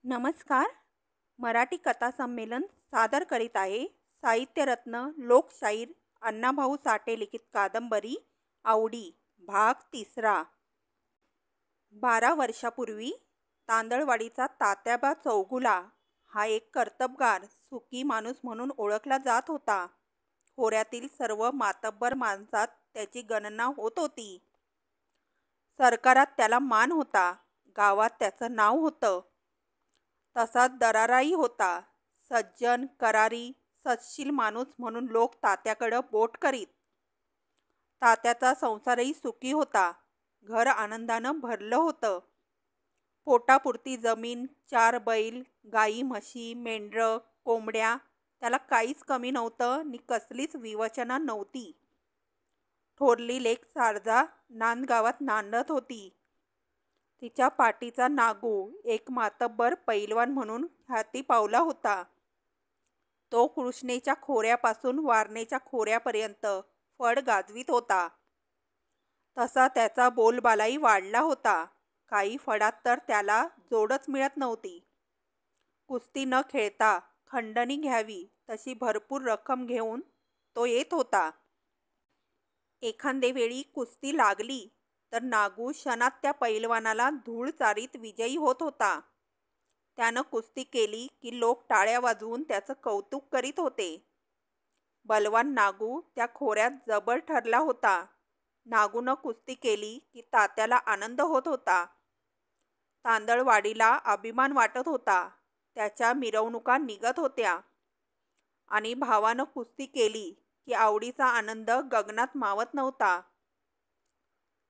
नमस्कार. मराठी कथा संमेलन सादर करीत आहे साहित्यरत्न लोकशाहीर अण्णाभाऊ साठे लिखित कादंबरी आवडी भाग 3. 12 वर्षापूर्वी तांदळवाडीचा तात्याबा चौगुला हा एक कर्तबगार सुखी माणूस म्हणून ओळखला जात होता. खोऱ्यातील सर्व मातब्बर माणसात त्याची गणना होत होती. सरकारात त्याला मान होता. गावात त्याचं नाव होतं. तसाच दराराही होता. सज्जन, करारी, सत्शील माणूस म्हणून लोक तात्याकडं बोट करीत. तात्याचा संसारही सुखी होता. घर आनंदानं भरलं होतं. पोटापुरती जमीन, 4 बैल, गाई, म्हशी, मेंढरं, कोंबड्या, त्याला काहीच कमी नव्हतं नि कसलीच विवचना नव्हती. थोरली लेक शारदा नांदगावात नांदत होती. तिच्या पाठीचा नागू एक मातब्बर पैलवान म्हणून ख्याती पावला होता. तो कृष्णेच्या खोऱ्यापासून वारणेच्या खोऱ्यापर्यंत फड गाजवीत होता. तसा त्याचा बोलबालाही वाढला होता. काही फडात तर त्याला जोडच मिळत नव्हती. कुस्ती न खेळता खंडणी घ्यावी तशी भरपूर रक्कम घेऊन तो येत होता. एखादे वेळी कुस्ती लागली तर नागू क्षणात त्या पैलवानाला धूळ चारीत विजयी होत होता. त्यानं कुस्ती केली की लोक टाळ्या वाजवून त्याचं कौतुक करीत होते. बलवान नागू त्या खोऱ्यात जबर ठरला होता. नागूनं कुस्ती केली की तात्याला आनंद होत होता. तांदळवाडीला अभिमान वाटत होता. त्याच्या मिरवणुका निघत होत्या. आणि भावानं कुस्ती केली की आवडीचा आनंद गगनात मावत नव्हता.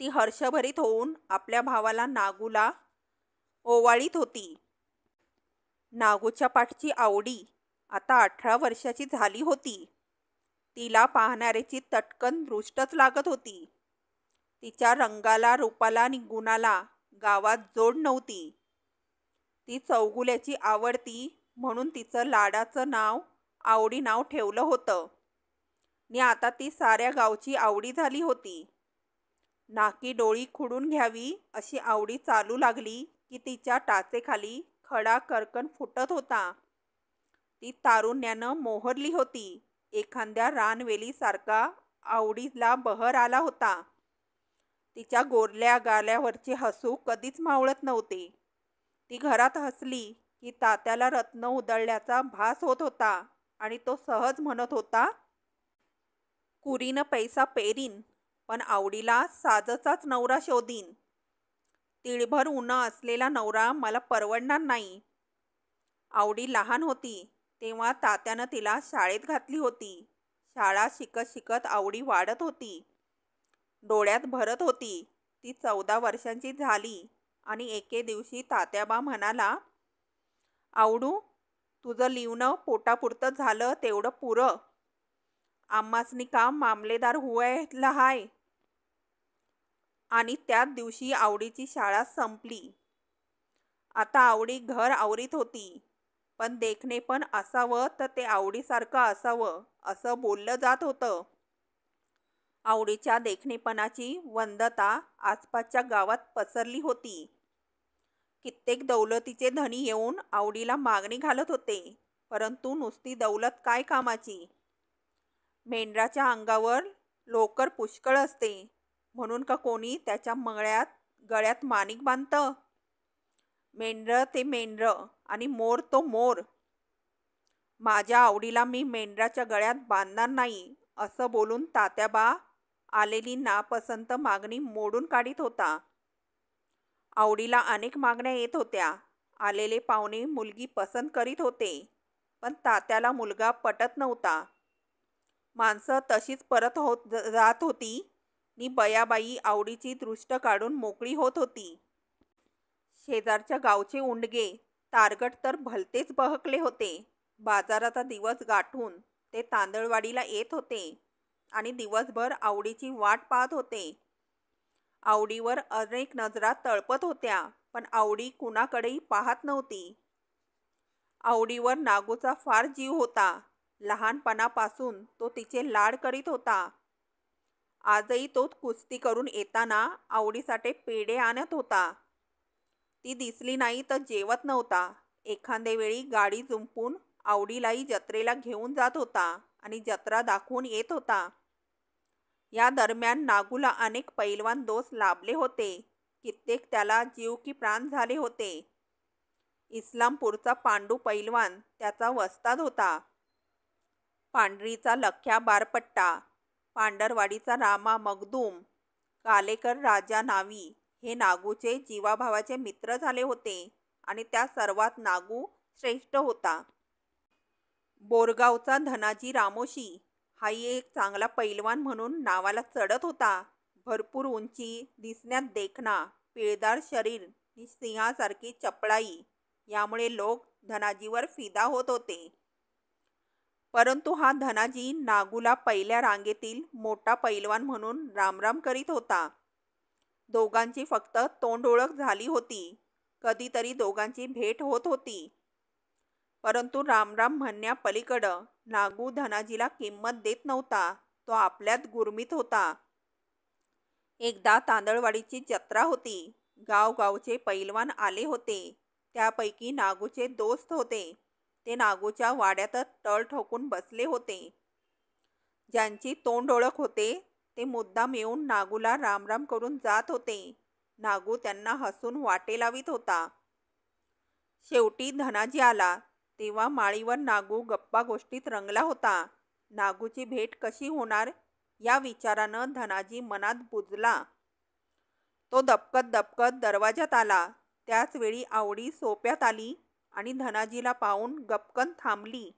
ती हर्षभरीत होऊन आपल्या भावाला नागूला ओवाळीत होती. नागूच्या पाठची आवडी आता 18 वर्षाची झाली होती. तिला पाहणाऱ्याची तटकन दृष्टच लागत होती. तिच्या रंगाला, रूपाला आणि गुणाला गावात जोड नव्हती. ती चौगुल्याची आवडती म्हणून तिचं लाडाचं नाव आवडी नाव ठेवलं होतं. नि आता ती साऱ्या गावची आवडी झाली होती. नाकी डोळी खुडून घ्यावी अशी आवडी चालू लागली की तिच्या टाचेखाली खडा करकन फुटत होता. ती तारुण्यानं मोहरली होती. एखाद्या रानवेलीसारखा आवडीला बहर आला होता. तिच्या गोरल्या गाल्यावरचे हसू कधीच मावळत नव्हते. ती घरात हसली की तात्याला रत्न उधळल्याचा भास होत होता आणि तो सहज म्हणत होता, कुरीनं पैसा पेरीन पण आवडीला साजचाच नवरा शोधीन. तिळभर उन्ह असलेला नवरा मला परवडणार नाही. आवडी लहान होती तेव्हा तात्यानं तिला शाळेत घातली होती. शाळा शिकत शिकत आवडी वाढत होती. डोळ्यात भरत होती. ती 14 वर्षांची झाली आणि एके दिवशी तात्याबा म्हणाला, आवडू, तुझं लिवणं पोटापुरतं झालं तेवढं पुरं. आम्हासनी का मामलेदार व्हायला हाय. आणि त्याच दिवशी आवडीची शाळा संपली. आता आवडी घर आवरीत होती. पण देखणे पण असावं तर ते आवडीसारखं असावं असं बोललं जात होतं. आवडीच्या देखणेपणाची वंदता आसपासच्या गावात पसरली होती. कित्येक दौलतीचे धनी येऊन आवडीला मागणी घालत होते. परंतु नुसती दौलत काय कामाची. मेंढराच्या अंगावर लोकर पुष्कळ असते म्हणून का कोणी त्याच्या गळ्यात माणिक बांधतं. मेंढर ते मेंढर आणि मोर तो मोर. माझ्या आवडीला मी मेंढराच्या गळ्यात बांधणार नाही असं बोलून तात्याबा आलेली नापसंत मागणी मोडून काढीत होता. आवडीला अनेक मागण्या येत होत्या. आलेले पाहुणे मुलगी पसंत करीत होते. पण तात्याला मुलगा पटत नव्हता. माणसं तशीच परत जात होती नि बयाबाई आवडीची दृष्ट काढून मोकळी होत होती. शेजारच्या गावचे उंडगे तारगट तर भलतेच बहकले होते. बाजाराचा दिवस गाठून ते तांदळवाडीला येत होते आणि दिवसभर आवडीची वाट पाहत होते. आवडीवर अनेक नजरा तळपत होत्या पण आवडी कुणाकडेही पाहत नव्हती. आवडीवर नागूचा फार जीव होता. लहानपणापासून तो तिचे लाड करीत होता. आजही तो कुस्ती करून येताना आवडीसाठी पेढे आणत होता. ती दिसली नाही तर जेवत नव्हता. एखाद्या वेळी गाडी जुंपून आवडीलाही जत्रेला घेऊन जात होता आणि जत्रा दाखवून येत होता. या दरम्यान नागूला अनेक पैलवान दोस्त लाभले होते. कित्येक त्याला जीव की प्राण झाले होते. इस्लामपूरचा पांडू पैलवान त्याचा वस्ताद होता. पांढरीचा लख्या बारपट्टा, पांडरवाडीचा रामा मगदूम, कालेकर राजा नावी हे नागूचे जीवाभावाचे मित्र झाले होते आणि त्या सर्वात नागू श्रेष्ठ होता. बोरगावचा धनाजी रामोशी हाही एक चांगला पैलवान म्हणून नावाला चढत होता. भरपूर उंची, दिसण्यात देखणा, पिळदार शरीर, सिंहासारखी चपळाई यामुळे लोक धनाजीवर फिदा होत होते. परंतु हा धनाजी नागूला पहिल्या रांगेतील मोठा पैलवान म्हणून रामराम करीत होता. दोघांची फक्त तोंड ओळख झाली होती. कधीतरी दोघांची भेट होत होती. परंतु रामराम म्हणण्यापलीकडं नागू धनाजीला किंमत देत नव्हता. तो आपल्यात गुरमीत होता. एकदा तांदळवाडीची जत्रा होती. गावगावचे पैलवान आले होते. त्यापैकी नागूचे दोस्त होते. ते नागूच्या वाड्यातच तळ ठोकून बसले होते. ज्यांची तोंड ओळख होते ते मुद्दाम येऊन नागूला रामराम करून जात होते. नागू त्यांना हसून वाटे लावित होता. शेवटी धनाजी आला तेव्हा माळीवर नागू गप्पा गोष्टीत रंगला होता. नागूची भेट कशी होणार या विचारानं धनाजी मनात बुजला. तो दबकत दबकत दरवाजात आला. त्याच वेळी आवडी सोप्यात आली आणि धनाजीला पाहून गपकन थांबली.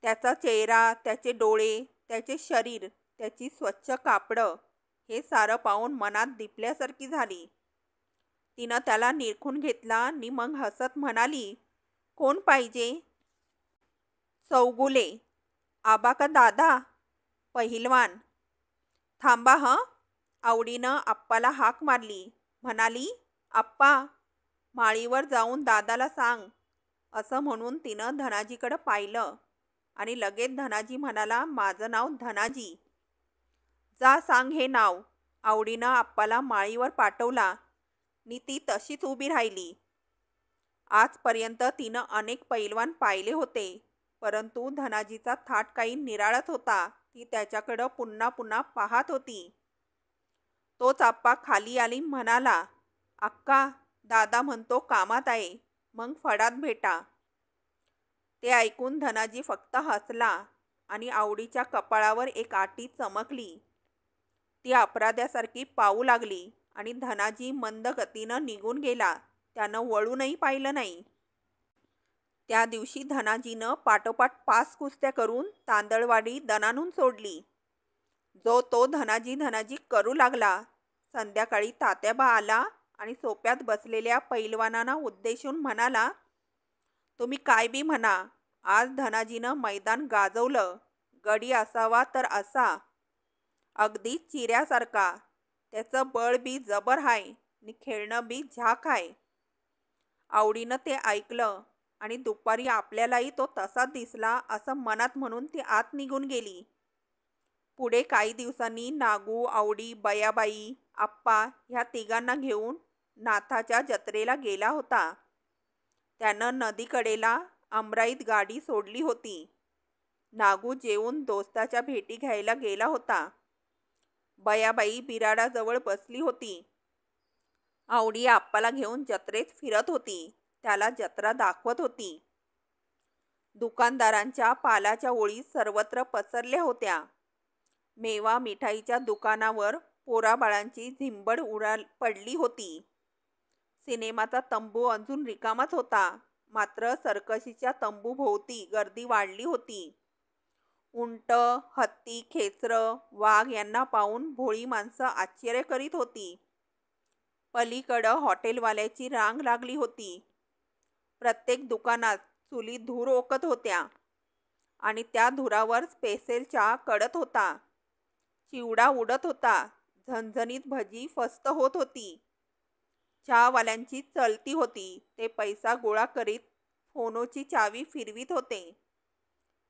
त्याचा चेहरा, त्याचे डोळे, त्याचे शरीर, त्याची स्वच्छ कापडं हे सारं पाहून मनात दिपल्यासारखी झाली. तिनं त्याला निरखून घेतला आणि मग हसत म्हणाली, कोण पाहिजे? चौगुले. आबा का दादा? पहिलवान. थांबा हं. आवडीनं आप्पाला हाक मारली. म्हणाली, आप्पा, माळीवर जाऊन दादाला सांग. असं म्हणून तिनं धनाजीकडं पाहिलं आणि लगेच धनाजी म्हणाला, माझं नाव धनाजी. जा सांग हे नाव. आवडीनं आप्पाला माळीवर पाठवला नि ती तशीच उभी राहिली. आजपर्यंत तिनं अनेक पैलवान पाहिले होते, परंतु धनाजीचा थाट काही निराळाच होता. ती त्याच्याकडं पुन्हा पुन्हा पाहत होती. तोच आप्पा खाली आली म्हणाला, अक्का, दादा म्हणतो कामात आहे, मग फडात भेटा. ते ऐकून धनाजी फक्त हसला आणि आवडीच्या कपाळावर एक आठी चमकली. ती अपराध्यासारखी पाहू लागली आणि धनाजी मंद गतीनं निघून गेला. त्यानं वळूनही पाहिलं नाही. त्या दिवशी धनाजीनं पाठोपाठ 5 कुस्त्या करून तांदळवाडी दणानून सोडली. जो तो धनाजी धनाजी करू लागला. संध्याकाळी तात्याबा आला आणि सोप्यात बसलेल्या पैलवानांना उद्देशून म्हणाला, तुम्ही काय बी म्हणा, आज धनाजीनं मैदान गाजवलं. गडी असावा तर असा, अगदी चिऱ्यासारखा. त्याचं बळ बी जबर हाय आणि खेळणं बी झाक हाय. आवडीनं ते ऐकलं आणि दुपारी आपल्यालाही तो तसा दिसला असं मनात म्हणून ती आत निघून गेली. पुढे काही दिवसांनी नागू, आवडी, बयाबाई, आप्पा ह्या तिघांना घेऊन नाथाच्या जत्रेला गेला होता. त्यानं नदीकडेला आमराईत गाडी सोडली होती. नागू जेवून दोस्ताच्या भेटी घ्यायला गेला होता. बयाबाई बिराडाजवळ बसली होती. आवडी आप्पाला घेऊन जत्रेत फिरत होती. त्याला जत्रा दाखवत होती. दुकानदारांच्या पालाच्या ओळी सर्वत्र पसरल्या होत्या. मेवा मिठाईच्या दुकानावर पोराबाळांची झिंबड पडली होती. सिनेमाचा तंबू अजून रिकामाच होता, मात्र सर्कशीच्या तंबूभोवती गर्दी वाढली होती. उंट, हत्ती, खेचरं, वाघ यांना पाहून भोळी माणसं आश्चर्य करीत होती. पलीकडं हॉटेलवाल्याची रांग लागली होती. प्रत्येक दुकानात चुली धूर ओकत होत्या आणि त्या धुरावर स्पेशल चहा कडत होता. चिवडा उडत होता. झणझणीत भजी फस्त होत होती. चहावाल्यांची चलती होती. ते पैसा गोळा करीत फोनोची चावी फिरवीत होते.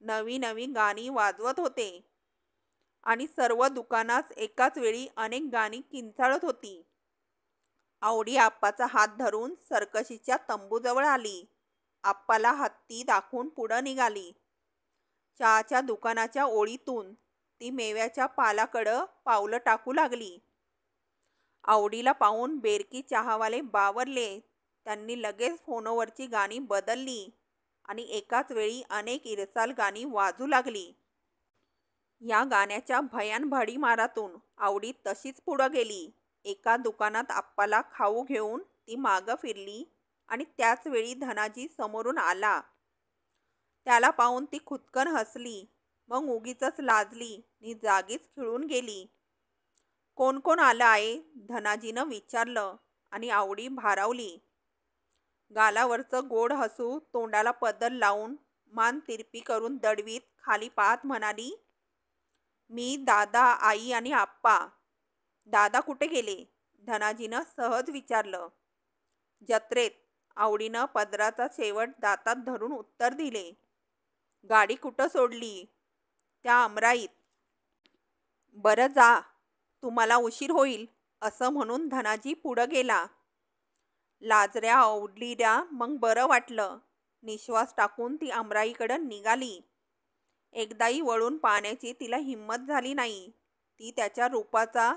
नवी नवी गाणी वाजवत होते आणि सर्व दुकानात एकाच वेळी अनेक गाणी किंचाळत होती. आवडी आप्पाचा हात धरून सर्कशीच्या तंबूजवळ आली. आप्पाला हत्ती दाखवून पुढं निघाली. चहाच्या दुकानाच्या ओळीतून ती मेव्याच्या पालाकडं पावलं टाकू लागली. आवडीला पाहून बेरकी चहावाले बावरले. त्यांनी लगेच फोनवरची गाणी बदलली आणि एकाच वेळी अनेक इरसाल गाणी वाजू लागली. या गाण्याच्या भयान भडीमारातून आवडी तशीच पुढं गेली. एका दुकानात आप्पाला खाऊ घेऊन ती मागं फिरली आणि त्याच वेळी धनाजी समोरून आला. त्याला पाहून ती खुदकन हसली, मग उगीचच लाजली नि जागीच खिळून गेली. कोण कोण आलं आहे? धनाजीनं विचारलं आणि आवडी भारावली. गालावरचं गोड हसू तोंडाला पदर लावून मान तिरपी करून दडवीत खाली पाहत म्हणाली, मी, दादा, आई आणि आप्पा. दादा कुठे गेले? धनाजीनं सहज विचारलं. जत्रेत. आवडीनं पदराचा शेवट दातात धरून उत्तर दिले. गाडी कुठं सोडली? त्या अमराईत. बरं जा, तुम्हाला उशीर होईल, असं म्हणून धनाजी पुढं गेला. लाजऱ्या आवडीला मग बरं वाटलं. निश्वास टाकून ती अमराईकडं निघाली. एकदाही वळून पाहण्याची तिला हिंमत झाली नाही. ती त्याच्या रूपाचा,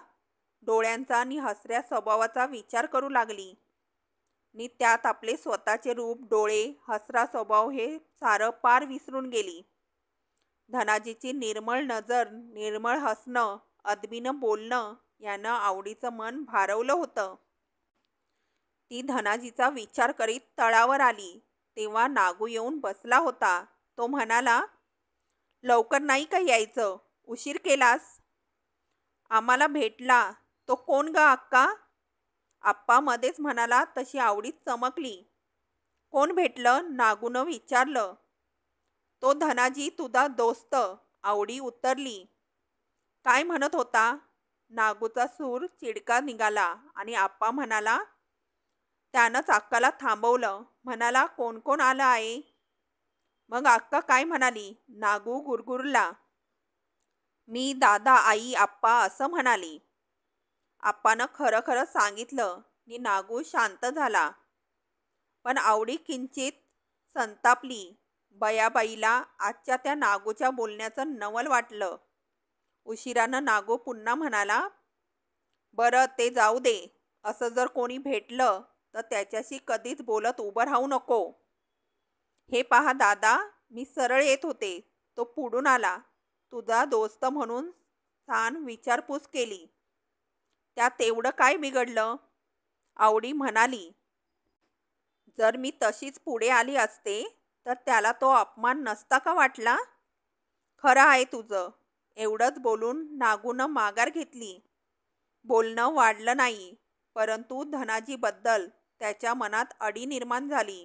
डोळ्यांचा आणि हसऱ्या स्वभावाचा विचार करू लागली. नि त्यात आपले स्वतःचे रूप, डोळे, हसरा स्वभाव हे सारं पार विसरून गेली. धनाजीची निर्मळ नजर, निर्मळ हसणं, अदबीनं बोलणं यानं आवडीचं मन भारावलं होतं. ती धनाजीचा विचार करीत तळावर आली तेव्हा नागू येऊन बसला होता. तो म्हणाला, लवकर नाही का यायचं? उशीर केलास. आम्हाला भेटला. तो कोण ग अक्का? आप्पा मध्येच म्हणाला तशी आवडीत चमकली. कोण भेटलं? नागूनं विचारलं. तो धनाजी, तुझा दोस्त. आवडी उतरली. काय म्हणत होता? नागूचा सूर चिडका निघाला आणि आप्पा म्हणाला. त्यानंच अक्काला थांबवलं. म्हणाला, कोण कोण आलं आहे? मग अक्का काय म्हणाली? नागू गुरगुरला. मी, दादा, आई, आप्पा असं म्हणाली. आप्पानं खरं खरं सांगितलं नि नागू शांत झाला. पण आवडी किंचित संतापली. बयाबाईला आजच्या त्या नागूच्या बोलण्याचं नवल वाटलं. उशिरानं नागू पुन्हा म्हणाला, बरं ते जाऊ दे. असं जर कोणी भेटलं तर त्याच्याशी कधीच बोलत उभं राहू नको. हे पहा दादा, मी सरळ येत होते. तो पुढून आला. तुझा दोस्त म्हणून छान विचारपूस केली. त्यात एवढं काय बिघडलं? आवडी म्हणाली. जर मी तशीच पुढे आली असते तर त्याला तो अपमान नसता का वाटला? खरं आहे तुझं. एवढंच बोलून नागूनं माघार घेतली. बोलणं वाढलं नाही, परंतु धनाजीबद्दल त्याच्या मनात अडी निर्माण झाली.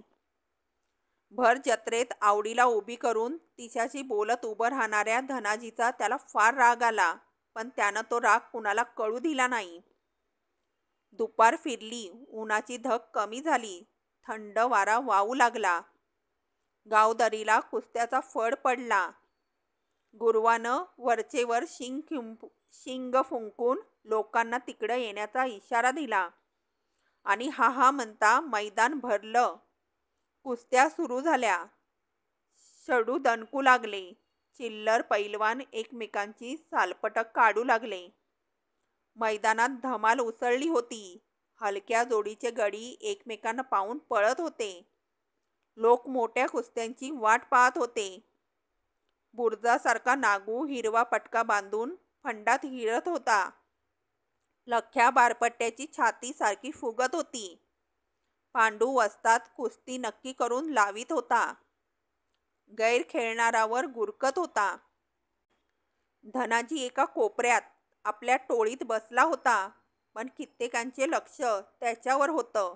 भर जत्रेत आवडीला उभी करून तिच्याशी बोलत उभं राहणाऱ्या धनाजीचा त्याला फार राग आला, पण त्यानं तो राग कुणाला कळू दिला नाही. दुपार फिरली. उन्हाची धग कमी झाली. थंड वारा वाहू लागला. गावदरीला कुस्त्याचा फड पडला. गुरवानं वरचेवर शिंग फुंकून लोकांना तिकडं येण्याचा इशारा दिला आणि हा हा म्हणता मैदान भरलं. कुस्त्या सुरू झाल्या. शडू दणकू लागले. चिल्लर पैलवान एकमेकांची सालपटक काढू लागले. मैदानात धमाल उसळली होती. हलक्या जोडीचे गडी एकमेकांना पाहून पळत होते. लोक मोठ्या कुस्त्यांची वाट पाहत होते. बुरजासारखा नागू हिरवा पटका बांधून फंडात हिरत होता. लख्या बारपट्ट्याची छाती सारखी फुगत होती. पांडू वस्तात कुस्ती नक्की करून लावित होता. गैर खेळणारावर गुरकत होता. धनाजी एका कोपऱ्यात आपल्या टोळीत बसला होता, पण कित्येकांचे लक्ष त्याच्यावर होतं.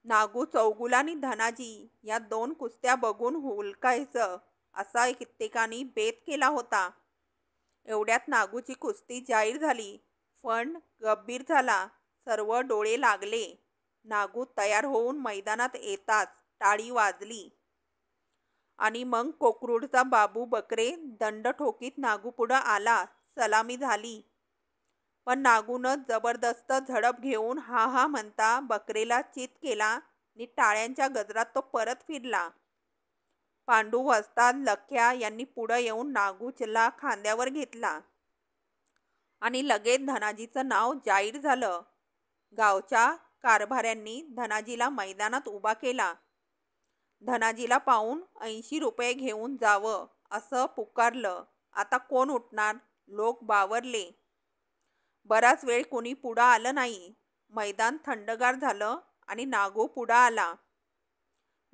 नागू, चौगुला आणि धनाजी या दोन कुस्त्या बघून हुलकायचं असा कित्येकांनी बेत केला होता. एवढ्यात नागूची कुस्ती जाहीर झाली. फंड गंभीर झाला. सर्व डोळे लागले. नागू तयार होऊन मैदानात येताच टाळी वाजली आणि मग कोकरूडचा बाबू बकरे दंड ठोकीत नागूपुढं आला. सलामी झाली. पण नागूनं जबरदस्त झडप घेऊन हा हा म्हणता बकरेला चित केला नी टाळ्यांच्या गजरात तो परत फिरला. पांडू वस्ताद लख्या यांनी पुढं येऊन नागूला खांद्यावर घेतला आणि लगेच धनाजीचं नाव जाहीर झालं. गावच्या कारभाऱ्यांनी धनाजीला मैदानात उभा केला. धनाजीला पाहून 80 रुपये घेऊन जावं असं पुकारलं. आता कोण उठणार? लोक बावरले. बराच वेळ कोणी पुढं आलं नाही. मैदान थंडगार झालं आणि नागू पुढं आला.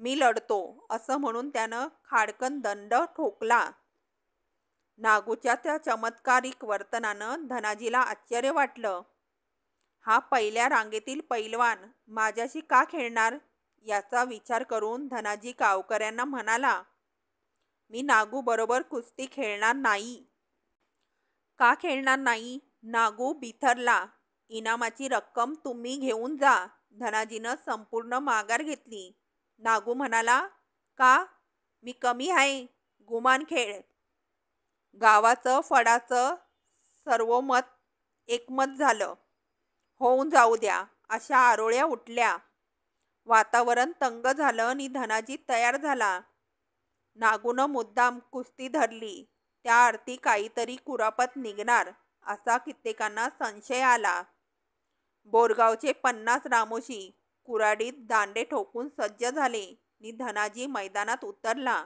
मी लढतो असं म्हणून त्यानं खाडकन दंड ठोकला. नागूच्या त्या चमत्कारिक वर्तनानं धनाजीला आश्चर्य वाटलं. हा पहिल्या रांगेतील पैलवान माझ्याशी का खेळणार याचा विचार करून धनाजी गावकऱ्यांना म्हणाला, मी नागू बरोबर कुस्ती खेळणार नाही. का खेळणार नाही? नागू बिथरला. इनामाची रक्कम तुम्ही घेऊन जा. धनाजीनं संपूर्ण माघार घेतली. नागू म्हणाला, का? मी कमी आहे? गुमान खेळ. गावाचं फडाचं सर्वमत एकमत झालं. होऊन जाऊ द्या. अशा आरोळ्या उठल्या. वातावरण तंग झालं आणि धनाजी तयार झाला. नागूनं मुद्दाम कुस्ती धरली. त्या अर्थी काहीतरी कुरापत निघणार असा कित्येकांना संशय आला. बोरगावचे 50 रामोशी कुऱ्हाडीत दांडे ठोकून सज्ज झाले आणि धनाजी मैदानात उतरला.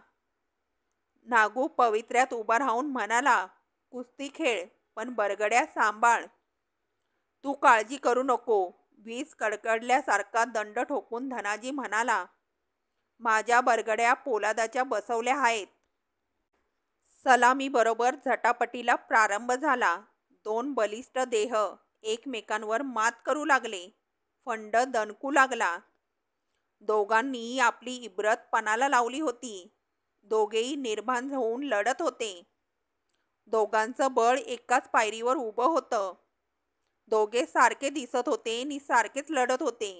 नागू पवित्र्यात उभा राहून म्हणाला, कुस्ती खेळ, पण बरगड्या सांभाळ. तू काळजी करू नको. वीज कडकडल्यासारखा दंड ठोकून धनाजी म्हणाला, माझ्या बरगड्या पोलादाच्या बसवल्या आहेत. सलामीबरोबर झटापटीला प्रारंभ झाला. 2 बलिष्ठ देह एकमेकांवर मात करू लागले. फंड दणकू लागला. दोघांनी आपली इब्रत पणाला लावली होती. दोघेही निर्भान होऊन लढत होते. दोघांचं बळ एकाच पायरीवर उभं होतं. दोघे सारखे दिसत होते आणि सारखेच लढत होते.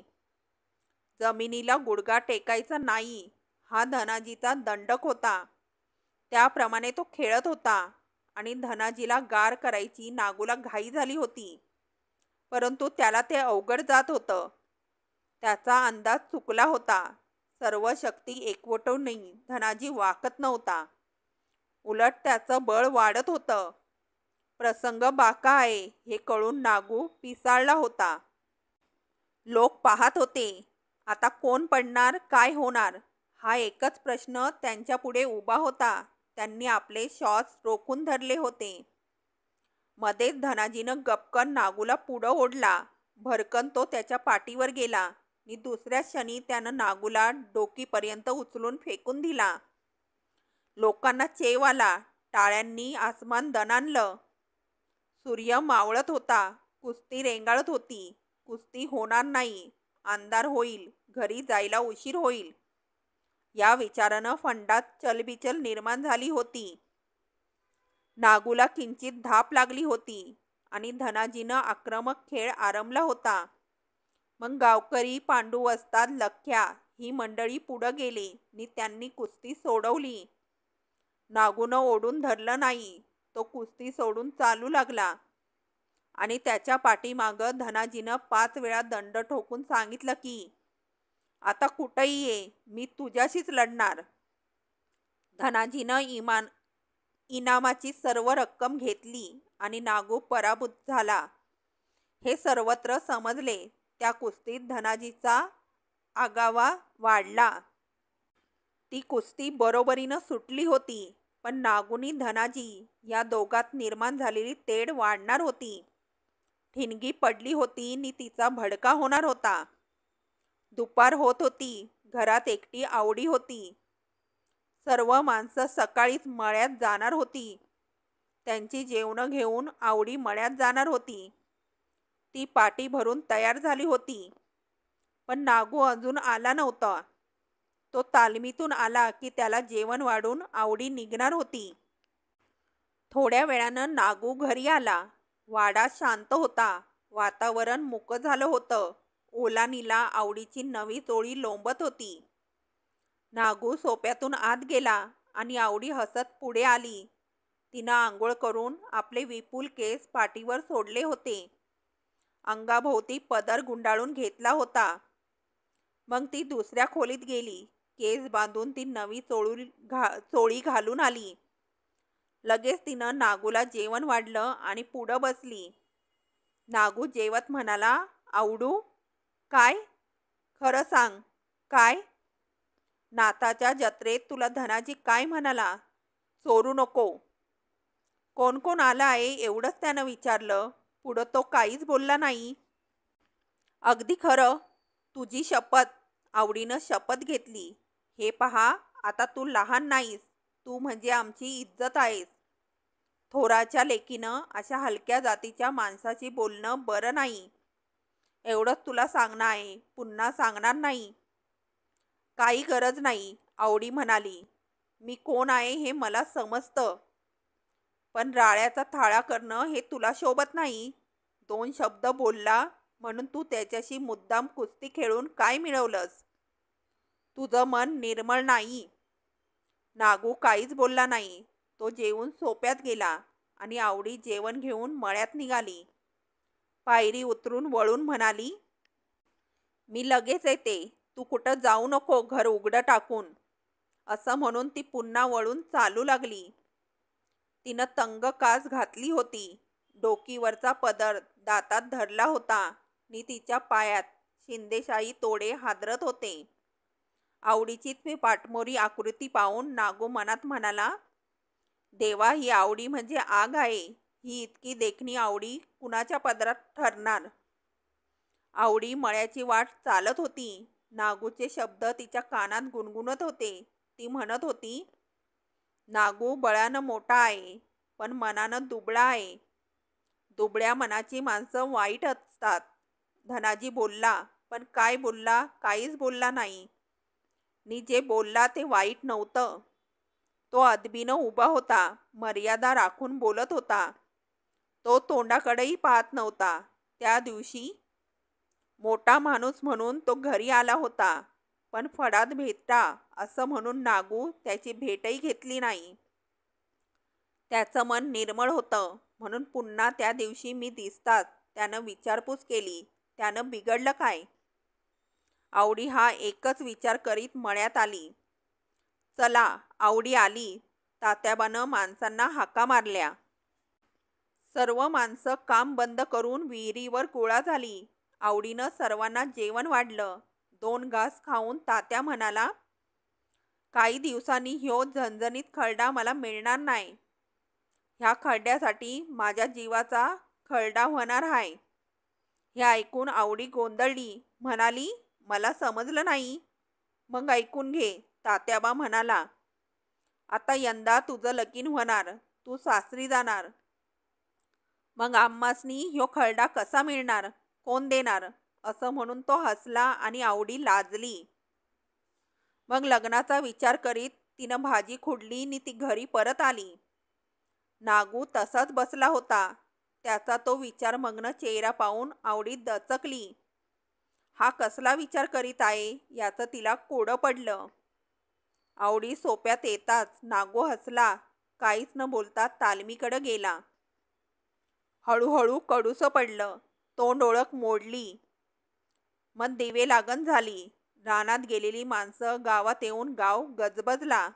जमिनीला गुडघा टेकायचा नाही हा धनाजीचा दंडक होता. त्याप्रमाणे तो खेळत होता आणि धनाजीला गार करायची नागूला घाई झाली होती. परंतु त्याला ते अवघड जात होतं. त्याचा अंदाज चुकला होता. सर्व शक्ती एकवटूनही धनाजी वाकत नव्हता. उलट त्याचं बळ वाढत होतं. प्रसंग बाका आहे हे कळून नागू पिसाळला होता. लोक पाहत होते. आता कोण पडणार, काय होणार हा एकच प्रश्न त्यांच्यापुढे उभा होता. त्यांनी आपले श्वास रोखून धरले होते. मध्येच धनाजीनं गपकन नागूला पुढं ओढला. भरकन तो त्याच्या पाठीवर गेला आणि दुसऱ्या क्षणी त्यानं नागूला डोकीपर्यंत उचलून फेकून दिला. लोकांना चेव आला. टाळ्यांनी आसमान दणाणलं. सूर्य मावळत होता. कुस्ती रेंगाळत होती. कुस्ती होणार नाही. अंधार होईल. घरी जायला उशीर होईल. या विचारानं फंडात चलबिचल निर्माण झाली होती. नागूला किंचित धाप लागली होती आणि धनाजीनं आक्रमक खेळ आरंभला होता. मग गावकरी, पांडू वस्ताद, लख्या ही मंडळी पुढं गेली आणि त्यांनी कुस्ती सोडवली. नागूनं ओढून धरलं नाही. तो कुस्ती सोडून चालू लागला आणि त्याच्या पाठीमागं धनाजीनं 5 वेळा दंड ठोकून सांगितलं की, आता कुठंही ये, मी तुझ्याशीच लढणार. धनाजीनं इनामाची सर्व रक्कम घेतली आणि नागू पराभूत झाला. हे सर्वत्र समजले. त्या कुस्तीत धनाजीचा आगावा वाढला. ती कुस्ती बरोबरीनं सुटली होती. पण नागूनी धनाजी या दोघात निर्माण झालेली तेढ वाढणार होती. ठिणगी पडली होती आणि तिचा भडका होणार होता. दुपार होत होती. घरात एकटी आवडी होती. सर्व माणसं सकाळीच मळ्यात जाणार होती. त्यांची जेवणं घेऊन आवडी मळ्यात जाणार होती. ती पाटी भरून तयार झाली होती. पण नागू अजून आला नव्हता. तो तालमीतून आला की त्याला जेवण वाढून आवडी निघणार होती. थोड्या वेळानं नागू घरी आला. वाडा शांत होता. वातावरण मोकळं झालं होतं. ओलानीला आवडीची नवी चोळी लोंबत होती. नागू सोप्यातून आत गेला आणि आवडी हसत पुढे आली. तिनं आंघोळ करून आपले विपुल केस पाठीवर सोडले होते. अंगाभोवती पदर गुंडाळून घेतला होता. मग ती दुसऱ्या खोलीत गेली. केस बांधून ती नवी चोळी घालून आली. लगेच तिनं नागूला जेवण वाढलं आणि पुढं बसली. नागू जेवत म्हणाला, आवडू काय? खरं सांग, काय? नाताच्या जत्रेत तुला धनाजी काय म्हणाला? चोरू नको. कोण कोण आलं आहे एवढंच त्यानं विचारलं. पुढं तो काहीच बोलला नाही. अगदी खरं, तुझी शपथ. आवडीनं शपथ घेतली. हे पहा, आता तू लहान नाहीस, तू म्हणजे आमची इज्जत आहेस. थोराच्या लेकीनं अशा हलक्या जातीच्या माणसाशी बोलणं बरं नाही. एवढंच तुला सांगणं आहे, पुन्हा सांगणार नाही. काही गरज नाही, आवडी म्हणाली. मी कोण आहे हे मला समजतं, पण राळ्याचा थाळा करणं हे तुला शोभत नाही. 2 शब्द बोलला म्हणून तू त्याच्याशी मुद्दाम कुस्ती खेळून काय मिळवलंस? तुझं मन निर्मळ नाही. नागू काहीच बोलला नाही. तो जेवून सोप्यात गेला आणि आवडी जेवण घेऊन मळ्यात निघाली. पायरी उतरून वळून म्हणाली, मी लगेच येते, तू कुठं जाऊ नको घर उघडं टाकून. असं म्हणून ती पुन्हा वळून चालू लागली. तिनं तंग कास घातली होती. डोकीवरचा पदर दातात धरला होता आणि तिच्या पायात शिंदेशाही तोडे हादरत होते. आवडीची ती पाठमोरी आकृती पाहून नागू मनात म्हणाला, देवा, ही आवडी म्हणजे आग आहे. ही इतकी देखणी आवडी कुणाच्या पदरात ठरणार? आवडी मळ्याची वाट चालत होती. नागूचे शब्द तिच्या कानात गुणगुणत होते. ती म्हणत होती, नागू बळानं मोठा आहे, पण मनानं दुबळा आहे. दुबळ्या मनाची माणसं वाईट असतात. धनाजी बोलला, पण काय बोलला? काहीच बोलला नाही. नी जे बोलला ते वाईट नव्हतं. तो अदबीनं उभा होता, मर्यादा राखून बोलत होता. तो तोंडाकडेही पाहत नव्हता. त्या दिवशी मोठा माणूस म्हणून तो घरी आला होता, पण फडात भेटा असं म्हणून नागू त्याची भेटही घेतली नाही. त्याचं मन निर्मळ होतं म्हणून पुन्हा त्या दिवशी मी दिसताच त्यानं विचारपूस केली, त्यानं बिघडलं काय? आवडी हा एकच विचार करीत मळ्यात आली. चला, आवडी आली. तात्याबानं माणसांना हाका मारल्या. सर्व माणसं काम बंद करून विहिरीवर गोळा झाली. आवडीनं सर्वांना जेवण वाढलं. 2 घास खाऊन तात्या म्हणाला, काही दिवसांनी ह्यो झणझणीत खर्डा मला मिळणार नाही. ह्या खर्ड्यासाठी माझ्या जीवाचा खर्डा होणार आहे. हे ऐकून आवडी गोंधळली. म्हणाली, मला समजलं नाही. मग ऐकून घे. तात्याबा म्हणाला, आता यंदा तुझं लगीन होणार, तू सासरी जाणार. मग आम्हासनी ह्यो खर्डा कसा मिळणार? कोण देणार? असं म्हणून तो हसला आणि आवडी लाजली. मग लग्नाचा विचार करीत तिनं भाजी खुडली आणि ती घरी परत आली. नागू तसाच बसला होता. त्याचा तो विचारमग्न चेहरा पाहून आवडी दचकली. हा कसला विचार करीत आहे याचं तिला कोडं पडलं. आवडी सोप्यात येताच नागू हसला. काहीच न बोलता तालमीकडे गेला. हळूहळू कडूसं पडलं. तोंड ओळख मोडली. मग दिवे लागण झाली. रानात गेलेली माणसं गावात येऊन गाव गजबजला.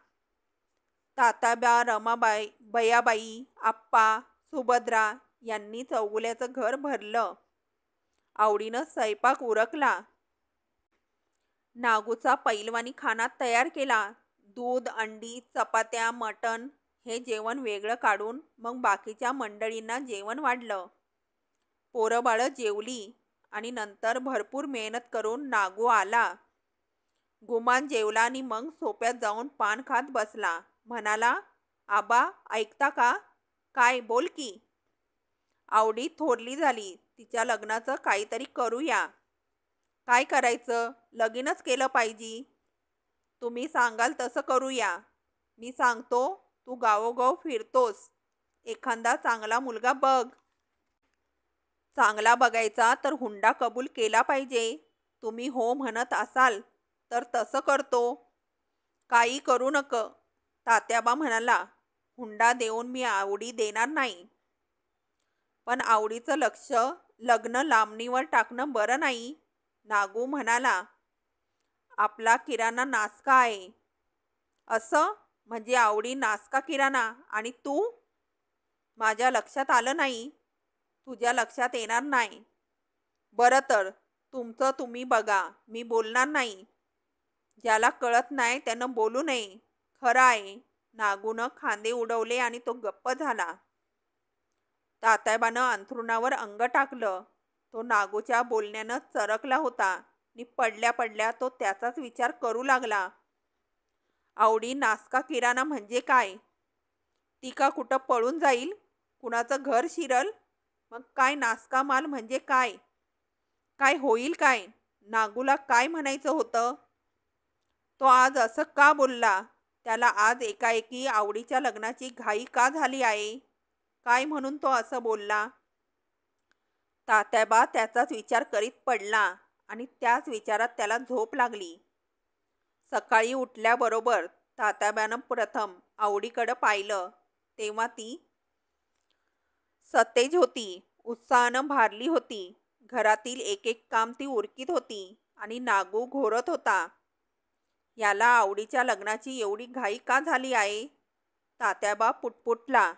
तात्याबा, रमाबाई, बयाबाई, आप्पा, सुभद्रा यांनी चौगुल्याचं घर भरलं. आवडीनं स्वयंपाक उरकला. नागूचा पैलवानी खाना तयार केला. दूध, अंडी, चपात्या, मटण हे जेवण वेगळं काढून मग बाकीच्या मंडळींना जेवण वाढलं. पोरं बाळं जेवली आणि नंतर भरपूर मेहनत करून नागू आला. गुमान जेवला आणि मग सोप्यात जाऊन पान खात बसला. म्हणाला, आबा ऐकता का? काय? बोल की. आवडी थोरली झाली. तिच्या लग्नाचं काहीतरी करूया. काय करायचं? लगीनच केलं पाहिजे. तुम्ही सांगाल तसं करूया. मी सांगतो, तू गावोगाव फिरतोस. एखादा चांगला मुलगा बघ. चांगला बघायचा तर हुंडा कबूल केला पाहिजे. तुम्ही हो म्हणत असाल तर तसं करतो. काही करू नक. तात्याबा म्हणाला, हुंडा देऊन मी आवडी देणार नाही. पण आवडीचं लग्न लांबणीवर टाकणं बरं नाही. नागू म्हणाला, आपला किराणा नासका आहे. असं म्हणजे आवडी नासका किराणा आणि तू? माझ्या लक्षात आलं नाही. तुझ्या लक्षात येणार नाही. बरं तर तुमचं तुम्ही बघा, मी बोलणार नाही. ज्याला कळत नाही त्यानं बोलू नये. खरं आहे. नागूनं खांदे उडवले आणि तो गप्प झाला. तात्याबानं अंथरुणावर अंग टाकलं. तो नागूच्या बोलण्यानं चरकला होता आणि पडल्या पडल्या तो त्याचाच विचार करू लागला. आवडी नासका किराणा म्हणजे काय? ती का कुठं पळून जाईल? कुणाचं घर शिरल? मग काय नासका माल म्हणजे काय? काय होईल काय? नागूला काय म्हणायचं होतं? तो आज असं का बोलला? त्याला आज एकाएकी आवडीच्या लग्नाची घाई का झाली आहे? काय म्हणून तो असं बोलला? तात्याबा त्याचाच विचार करीत पडला आणि त्याच विचारात त्याला झोप लागली. सकाळी उठल्याबरोबर तात्याबानं प्रथम आवडीकडं पाहिलं तेव्हा ती सतेज होती, उत्साहानं भारली होती. घरातील एक एक काम ती उरकीत होती आणि नागू घोरत होता. याला आवडीच्या लग्नाची एवढी घाई का झाली आहे? तात्याबा पुटपुटला.